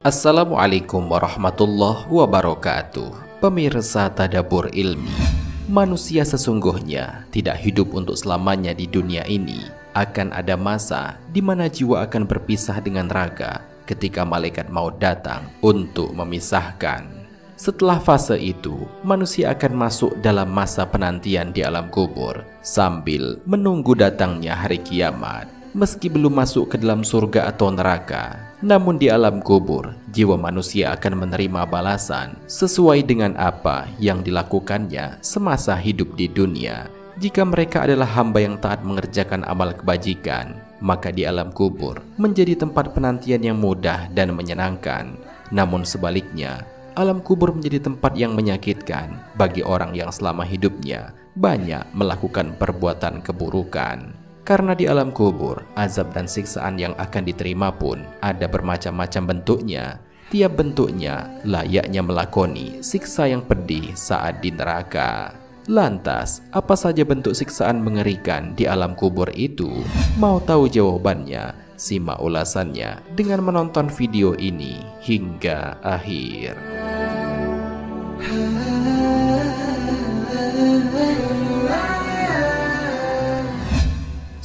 Assalamualaikum warahmatullahi wabarakatuh. Pemirsa Tadabbur Ilmi, manusia sesungguhnya tidak hidup untuk selamanya di dunia ini. Akan ada masa di mana jiwa akan berpisah dengan raga ketika malaikat maut datang untuk memisahkan. Setelah fase itu, manusia akan masuk dalam masa penantian di alam kubur sambil menunggu datangnya hari kiamat. Meski belum masuk ke dalam surga atau neraka, namun di alam kubur, jiwa manusia akan menerima balasan sesuai dengan apa yang dilakukannya semasa hidup di dunia. Jika mereka adalah hamba yang taat mengerjakan amal kebajikan, maka di alam kubur menjadi tempat penantian yang mudah dan menyenangkan. Namun sebaliknya, alam kubur menjadi tempat yang menyakitkan bagi orang yang selama hidupnya banyak melakukan perbuatan keburukan. Karena di alam kubur, azab dan siksaan yang akan diterima pun ada bermacam-macam bentuknya. Tiap bentuknya layaknya melakoni siksa yang pedih saat di neraka. Lantas, apa saja bentuk siksaan mengerikan di alam kubur itu? Mau tahu jawabannya? Simak ulasannya dengan menonton video ini hingga akhir.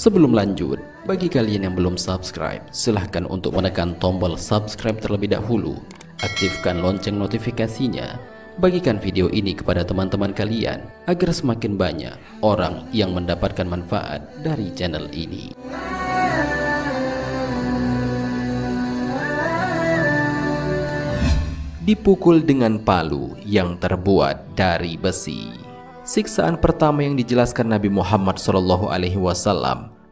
Sebelum lanjut, bagi kalian yang belum subscribe, silahkan untuk menekan tombol subscribe terlebih dahulu. Aktifkan lonceng notifikasinya. Bagikan video ini kepada teman-teman kalian agar semakin banyak orang yang mendapatkan manfaat dari channel ini. Dipukul dengan palu yang terbuat dari besi. Siksaan pertama yang dijelaskan Nabi Muhammad SAW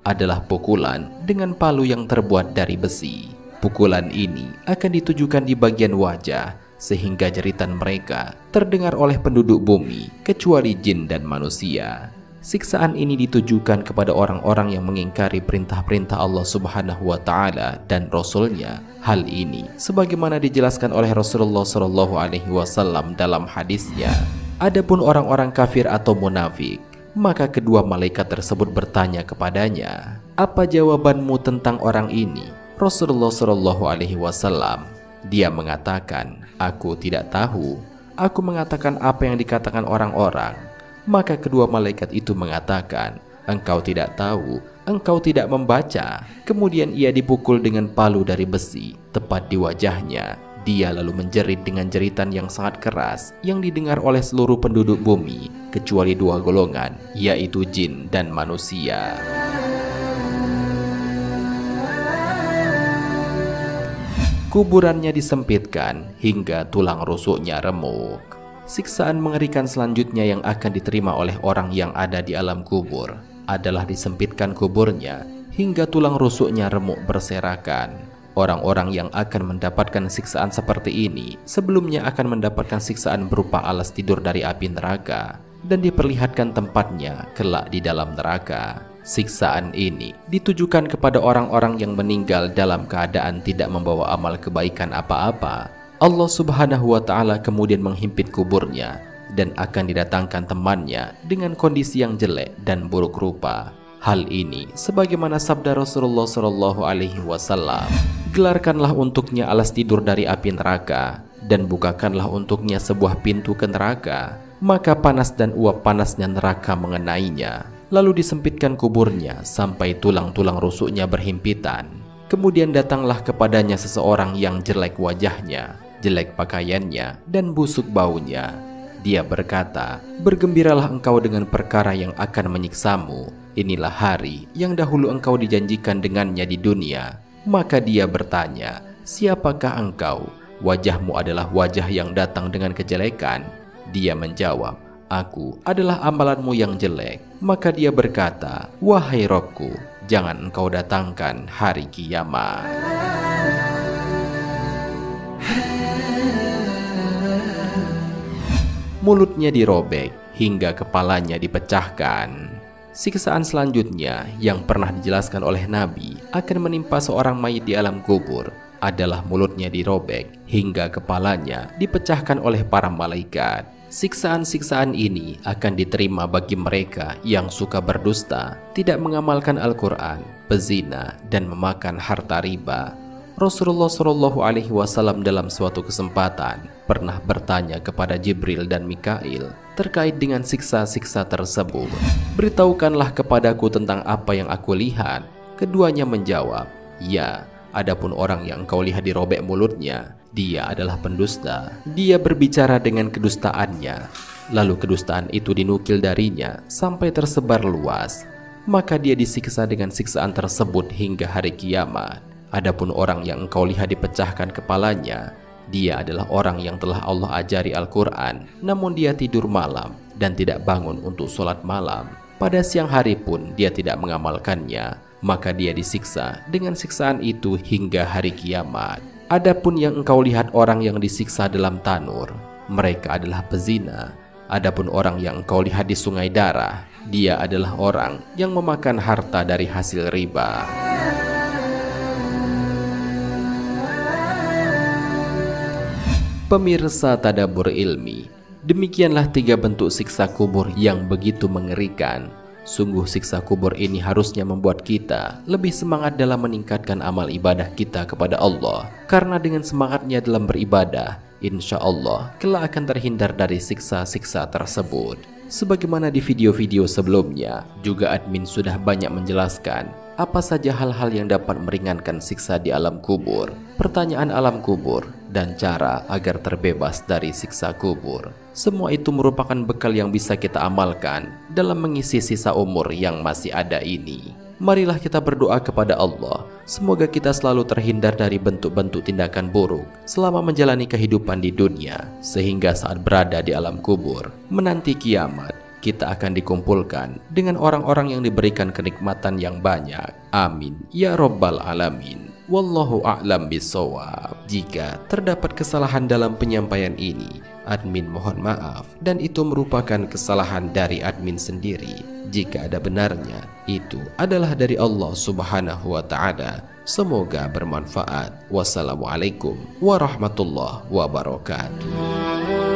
adalah pukulan dengan palu yang terbuat dari besi. Pukulan ini akan ditujukan di bagian wajah sehingga jeritan mereka terdengar oleh penduduk bumi kecuali jin dan manusia. Siksaan ini ditujukan kepada orang-orang yang mengingkari perintah-perintah Allah Subhanahu wa Ta'ala dan Rasul-Nya. Hal ini sebagaimana dijelaskan oleh Rasulullah SAW dalam hadisnya. Adapun orang-orang kafir atau munafik, maka kedua malaikat tersebut bertanya kepadanya, "Apa jawabanmu tentang orang ini?" Rasulullah SAW, dia mengatakan, "Aku tidak tahu. Aku mengatakan apa yang dikatakan orang-orang." Maka kedua malaikat itu mengatakan, "Engkau tidak tahu, engkau tidak membaca." Kemudian ia dipukul dengan palu dari besi tepat di wajahnya. Dia lalu menjerit dengan jeritan yang sangat keras yang didengar oleh seluruh penduduk bumi kecuali dua golongan, yaitu jin dan manusia. Kuburannya disempitkan hingga tulang rusuknya remuk. Siksaan mengerikan selanjutnya yang akan diterima oleh orang yang ada di alam kubur adalah disempitkan kuburnya hingga tulang rusuknya remuk berserakan. Orang-orang yang akan mendapatkan siksaan seperti ini sebelumnya akan mendapatkan siksaan berupa alas tidur dari api neraka dan diperlihatkan tempatnya kelak di dalam neraka. Siksaan ini ditujukan kepada orang-orang yang meninggal dalam keadaan tidak membawa amal kebaikan apa-apa. Allah Subhanahu wa Ta'ala kemudian menghimpit kuburnya dan akan didatangkan temannya dengan kondisi yang jelek dan buruk rupa. Hal ini sebagaimana sabda Rasulullah SAW, "Gelarkanlah untuknya alas tidur dari api neraka dan bukakanlah untuknya sebuah pintu ke neraka, maka panas dan uap panasnya neraka mengenainya." Lalu disempitkan kuburnya sampai tulang-tulang rusuknya berhimpitan. Kemudian datanglah kepadanya seseorang yang jelek wajahnya, jelek pakaiannya, dan busuk baunya. Dia berkata, "Bergembiralah engkau dengan perkara yang akan menyiksamu. Inilah hari yang dahulu engkau dijanjikan dengannya di dunia." Maka dia bertanya, "Siapakah engkau? Wajahmu adalah wajah yang datang dengan kejelekan." Dia menjawab, "Aku adalah amalanmu yang jelek." Maka dia berkata, "Wahai Robku, jangan engkau datangkan hari kiamat." Mulutnya dirobek hingga kepalanya dipecahkan. Siksaan selanjutnya yang pernah dijelaskan oleh Nabi akan menimpa seorang mayit di alam kubur adalah mulutnya dirobek hingga kepalanya dipecahkan oleh para malaikat. Siksaan-siksaan ini akan diterima bagi mereka yang suka berdusta, tidak mengamalkan Al-Quran, pezina, dan memakan harta riba. Rasulullah Shallallahu Alaihi Wasallam dalam suatu kesempatan pernah bertanya kepada Jibril dan Mikail terkait dengan siksa-siksa tersebut. "Beritahukanlah kepadaku tentang apa yang aku lihat." Keduanya menjawab, "Ya, adapun orang yang engkau lihat dirobek mulutnya, dia adalah pendusta. Dia berbicara dengan kedustaannya, lalu kedustaan itu dinukil darinya sampai tersebar luas. Maka dia disiksa dengan siksaan tersebut hingga hari kiamat. Adapun orang yang engkau lihat dipecahkan kepalanya, dia adalah orang yang telah Allah ajari Al-Quran, namun dia tidur malam dan tidak bangun untuk sholat malam. Pada siang hari pun dia tidak mengamalkannya, maka dia disiksa dengan siksaan itu hingga hari kiamat. Adapun yang engkau lihat orang yang disiksa dalam tanur, mereka adalah pezina. Adapun orang yang engkau lihat di sungai darah, dia adalah orang yang memakan harta dari hasil riba." Pemirsa Tadabbur Ilmi, demikianlah 3 bentuk siksa kubur yang begitu mengerikan. Sungguh siksa kubur ini harusnya membuat kita lebih semangat dalam meningkatkan amal ibadah kita kepada Allah. Karena dengan semangatnya dalam beribadah, insya Allah kelak akan terhindar dari siksa-siksa tersebut. Sebagaimana di video-video sebelumnya, juga admin sudah banyak menjelaskan apa saja hal-hal yang dapat meringankan siksa di alam kubur, pertanyaan alam kubur, dan cara agar terbebas dari siksa kubur. Semua itu merupakan bekal yang bisa kita amalkan dalam mengisi sisa umur yang masih ada ini. Marilah kita berdoa kepada Allah, semoga kita selalu terhindar dari bentuk-bentuk tindakan buruk selama menjalani kehidupan di dunia, sehingga saat berada di alam kubur, menanti kiamat, kita akan dikumpulkan dengan orang-orang yang diberikan kenikmatan yang banyak. Amin ya Rabbal Alamin. Wallahu a'lam bishawab. Jika terdapat kesalahan dalam penyampaian ini, admin mohon maaf, dan itu merupakan kesalahan dari admin sendiri. Jika ada benarnya, itu adalah dari Allah Subhanahu wa Ta'ala. Semoga bermanfaat. Wassalamualaikum warahmatullahi wabarakatuh.